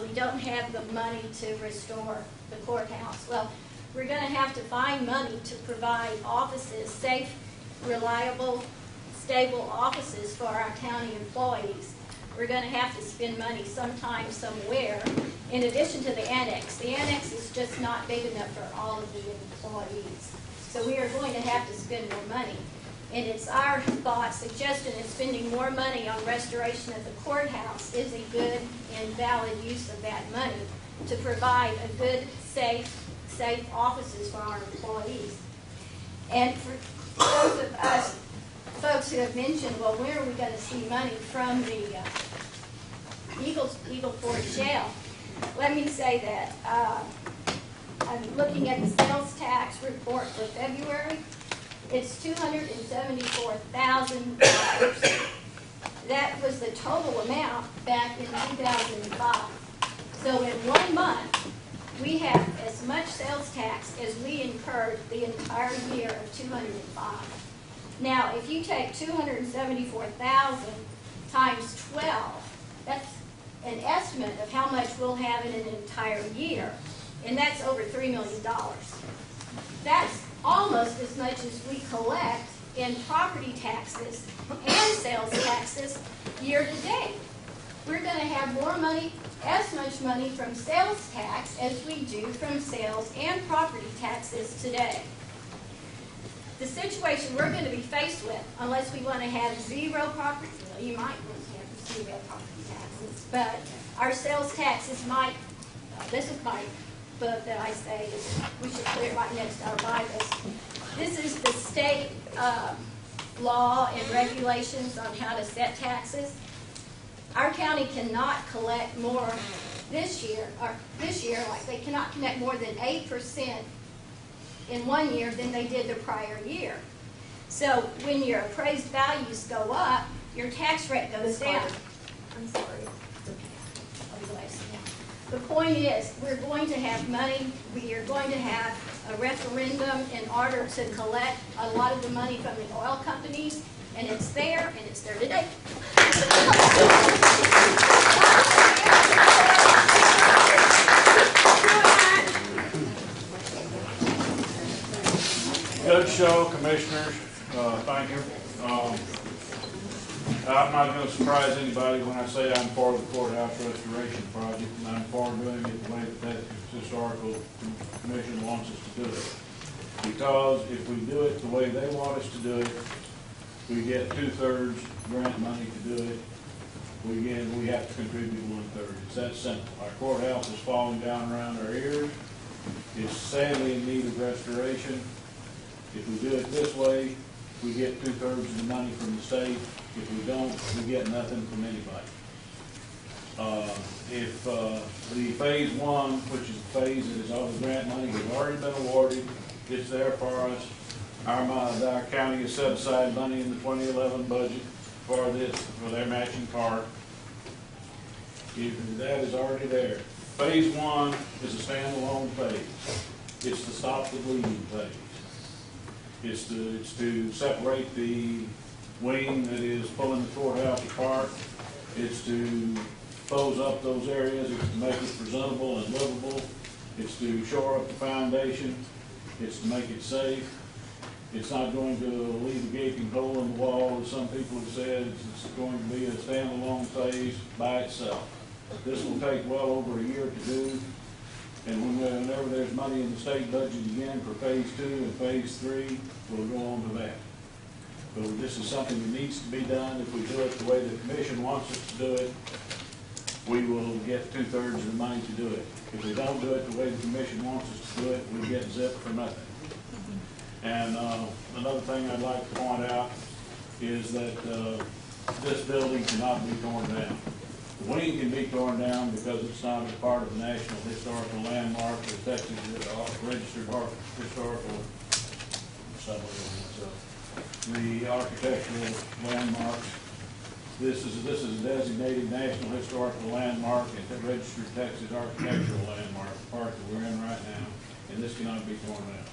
we don't have the money to restore the courthouse. Well, we're going to have to find money to provide offices, safe, reliable, stable offices for our county employees. We're going to have to spend money sometime, somewhere, in addition to the annex. The annex is just not big enough for all of the employees. So we are going to have to spend more money. And it's our thought, suggestion that spending more money on restoration of the courthouse is a good and valid use of that money to provide a good, safe offices for our employees. And for those of us folks who have mentioned, well, where are we going to see money from the Eagle Ford Shale? Let me say that I'm looking at the sales tax report for February. It's $274,000. That was the total amount back in 2005. So in 1 month, we have as much sales tax as we incurred the entire year of 2005. Now, if you take 274,000 times 12, that's an estimate of how much we'll have in an entire year, and that's over $3 million. That's almost as much as we collect in property taxes and sales taxes year to date. We're going to have more money, as much money from sales tax as we do from sales and property taxes today. The situation we're going to be faced with, unless we want to have zero property, well, you might want to have zero property taxes, but our sales taxes might, this is my book that I say we should put it right next to our Bibles. This is the state law and regulations on how to set taxes. Our county cannot collect more this year, like they cannot collect more than 8% in 1 year than they did the prior year. So when your appraised values go up, your tax rate goes down. I'm sorry. The point is, we're going to have money. We are going to have a referendum in order to collect a lot of the money from the oil companies, and it's there, and it's there today. Good show, commissioners. Thank you. I'm not going to surprise anybody when I say I'm for the courthouse restoration project, and I'm for doing it the way that the Historical Commission wants us to do it. Because if we do it the way they want us to do it, we get 2/3 grant money to do it. We have to contribute 1/3. It's that simple. Our courthouse is falling down around our ears. It's sadly in need of restoration. If we do it this way, we get 2/3 of the money from the state. If we don't, we get nothing from anybody. If the phase 1, which is the phase that is all the grant money, has already been awarded, it's there for us. Our county has set aside money in the 2011 budget for this, for their matching part. That is already there. Phase 1 is a standalone phase. It's to stop the bleeding phase. It's to separate the wing that is pulling the courthouse apart. It's to close up those areas. It's to make it presentable and livable. It's to shore up the foundation. It's to make it safe. It's not going to leave a gaping hole in the wall, as some people have said. It's going to be a standalone phase by itself. This will take well over a year to do. And whenever there's money in the state budget again for phase 2 and phase 3, we'll go on to that. But this is something that needs to be done. If we do it the way the commission wants us to do it, we will get 2/3 of the money to do it. If we don't do it the way the commission wants us to do it, we get zip for nothing. And another thing I'd like to point out is that this building cannot be torn down. The wing can be torn down because it's not a part of the National Historical Landmark or Texas Registered Historical the architectural landmarks. This is a designated National Historical Landmark and a registered Texas Architectural Landmark, the part that we're in right now, and this cannot be torn down.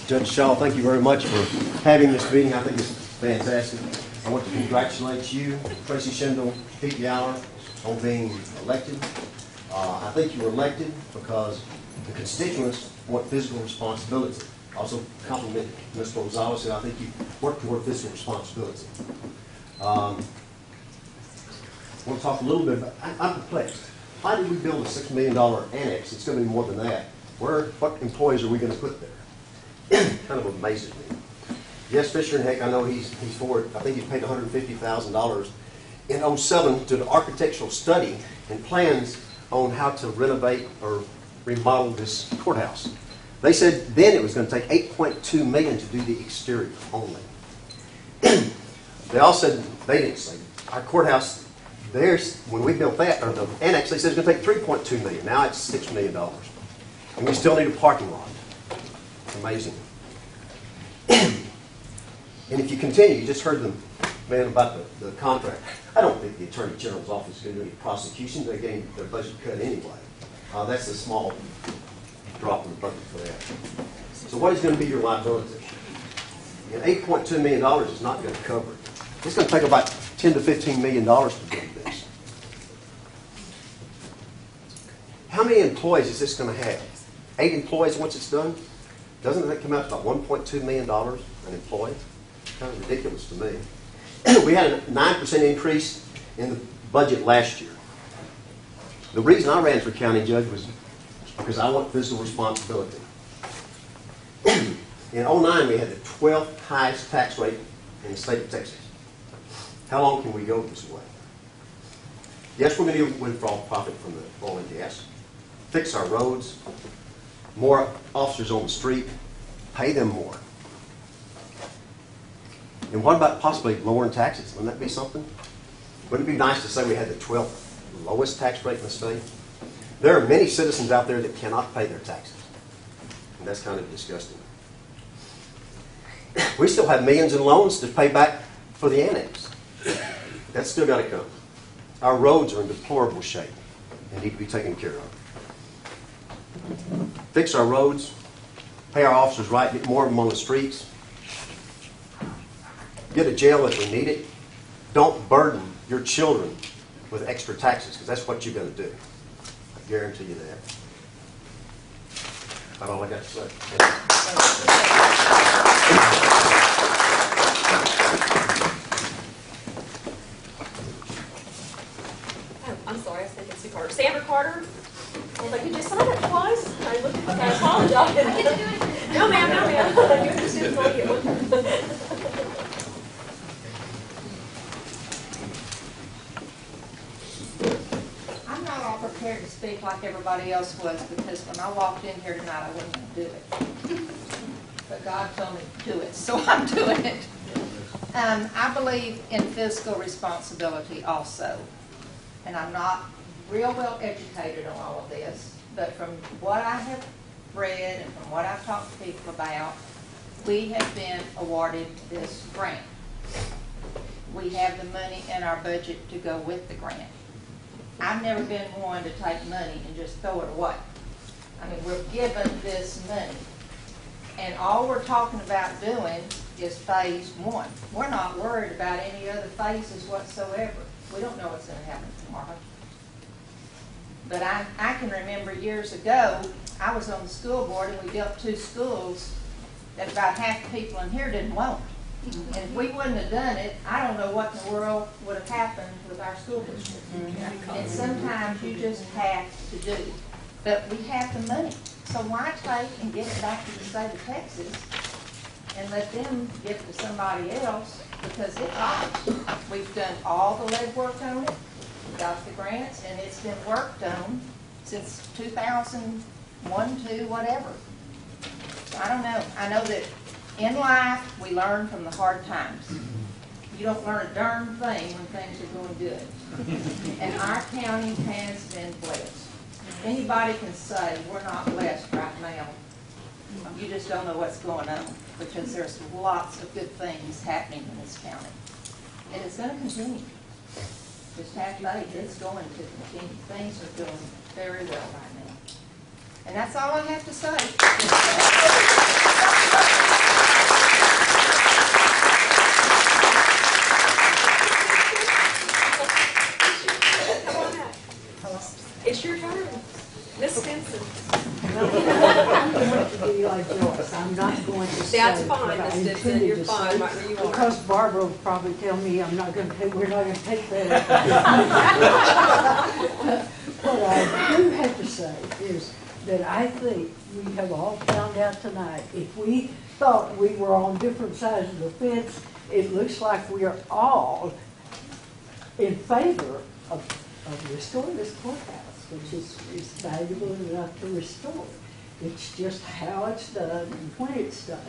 Judge Shaw, thank you very much for having this meeting. I think it's fantastic. I want to congratulate you, Tracy Schindel, Pete Yowler, on being elected. I think you were elected because the constituents want fiscal responsibility. Also compliment Mr. Gonzalez, and I think you work toward fiscal responsibility. I want to talk a little bit about, I'm perplexed. Why did we build a $6 million annex? It's going to be more than that. What employees are we going to put there? Kind of amazes me. Yes, Fisher and Heck, I know he's for it. I think he's paid $150,000 in 2007 to the architectural study and plans on how to renovate or remodel this courthouse. They said then it was going to take $8.2 million to do the exterior only. They all said, they didn't say, our courthouse, when we built that, or the annex, they said it's going to take $3.2 million. Now it's $6 million. And we still need a parking lot. It's amazing. And if you continue, you just heard the man about the contract. I don't think the Attorney General's office is going to do any prosecution. They're getting their budget cut anyway. That's a small drop in the bucket for that. So what is going to be your liability? And $8.2 million is not going to cover it. It's going to take about $10 to $15 million to build this. How many employees is this going to have? 8 employees once it's done? Doesn't that come out to about $1.2 million an employee? Kind of ridiculous to me. We had a 9% increase in the budget last year. The reason I ran for county judge was because I want fiscal responsibility. In 2009, we had the 12th highest tax rate in the state of Texas. How long can we go this way? Yes, we're going to withdraw profit from the oil and gas, fix our roads, more officers on the street, pay them more. And what about possibly lowering taxes? Wouldn't that be something? Wouldn't it be nice to say we had the 12th lowest tax rate in the state? There are many citizens out there that cannot pay their taxes. And that's kind of disgusting. We still have millions in loans to pay back for the annex. That's still got to come. Our roads are in deplorable shape and need to be taken care of. Fix our roads, pay our officers right, get more of them on the streets, get a jail if we need it. Don't burden your children with extra taxes, because that's what you're going to do. I guarantee you that. That's all I got to say. Oh, I'm sorry, I was thinking Sue Carter. Sandra Carter. I was like, did you sign it twice? I looked at I apologize. I get to do it. No, ma'am, no, ma'am. You understand all you. I'm not all prepared to speak like everybody else was, because when I walked in here tonight, I wasn't going to do it. But God told me to do it, so I'm doing it. I believe in fiscal responsibility also. And I'm not real well educated on all of this, but from what I have read and from what I've talked to people about, we have been awarded this grant. We have the money in our budget to go with the grant. I've never been one to take money and just throw it away. I mean, we're given this money. And all we're talking about doing is phase 1. We're not worried about any other phases whatsoever. We don't know what's going to happen tomorrow. But I can remember years ago, I was on the school board and we built 2 schools that about half the people in here didn't want. And if we wouldn't have done it, I don't know what in the world would have happened with our school district. And sometimes you just have to do. But we have the money. So why take and give it back to the state of Texas and let them give it to somebody else? Because it's ours. We've done all the legwork on it. We got the grants, and it's been worked on since 2001, 2, whatever. So I don't know. I know that in life, we learn from the hard times. You don't learn a darn thing when things are going good. And our county has been blessed. Anybody can say we're not blessed right now. You just don't know what's going on, because there's lots of good things happening in this county. And it's going to continue. Just have faith, it's going to continue. Things are doing very well right now. And that's all I have to say. I'm going to be like Joyce, I'm not going to say. That's fine, what I Ms. Dixon, intended you're to fine say, right where you are. Because Barbara will probably tell me I'm not gonna take, we're not gonna take that. What I do have to say is that I think we have all found out tonight, if we thought we were on different sides of the fence, it looks like we are all in favor of restoring this courthouse, which is valuable enough to restore. It's just how it's done and when it's done.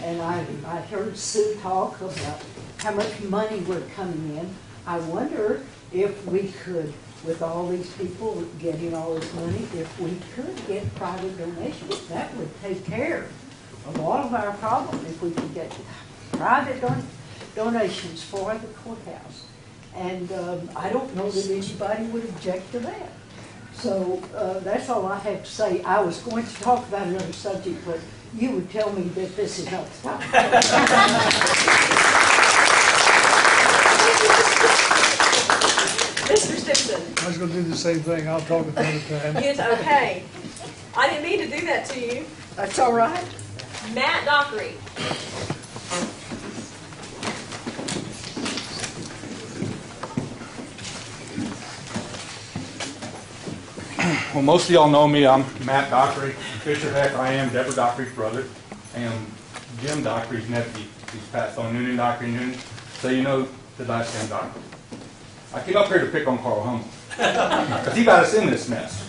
And I heard Sue talk about how much money we're coming in. I wonder if we could, with all these people getting all this money, if we could get private donations. That would take care of all of our problems if we could get private donations for the courthouse. And I don't know that anybody would object to that. So that's all I have to say. I was going to talk about another subject, but you would tell me that this is not the topic. Mr. Stimpson. I was gonna do the same thing, I'll talk another time. Yes, okay. I didn't mean to do that to you. That's all right. Matt Dockery. Well, most of y'all know me. I'm Matt Dockery. Fisher Heck, I am Deborah Dockery's brother. I am Jim Dockery's nephew. He's passed on Noonan Dockery Noonan. So you know the last name Dockery. I came up here to pick on Carl Hummel. Because he got us in this mess.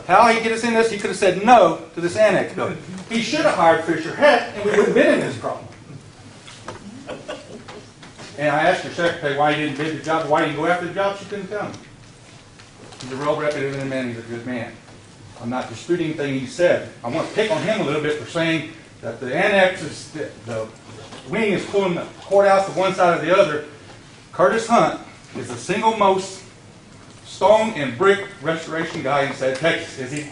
How he get us in this? He could have said no to this annex building. He should have hired Fisher Heck and we wouldn't have been in this problem. And I asked your secretary why he didn't bid the job, why he didn't go after the job. She couldn't tell me. He's a real reputable man. He's a good man. I'm not disputing anything he said. I want to pick on him a little bit for saying that the annex is, the wing is pulling the courthouse to one side or the other. Curtis Hunt is the single most stone and brick restoration guy in the state of Texas, is he?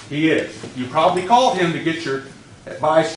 He is. You probably called him to get your advice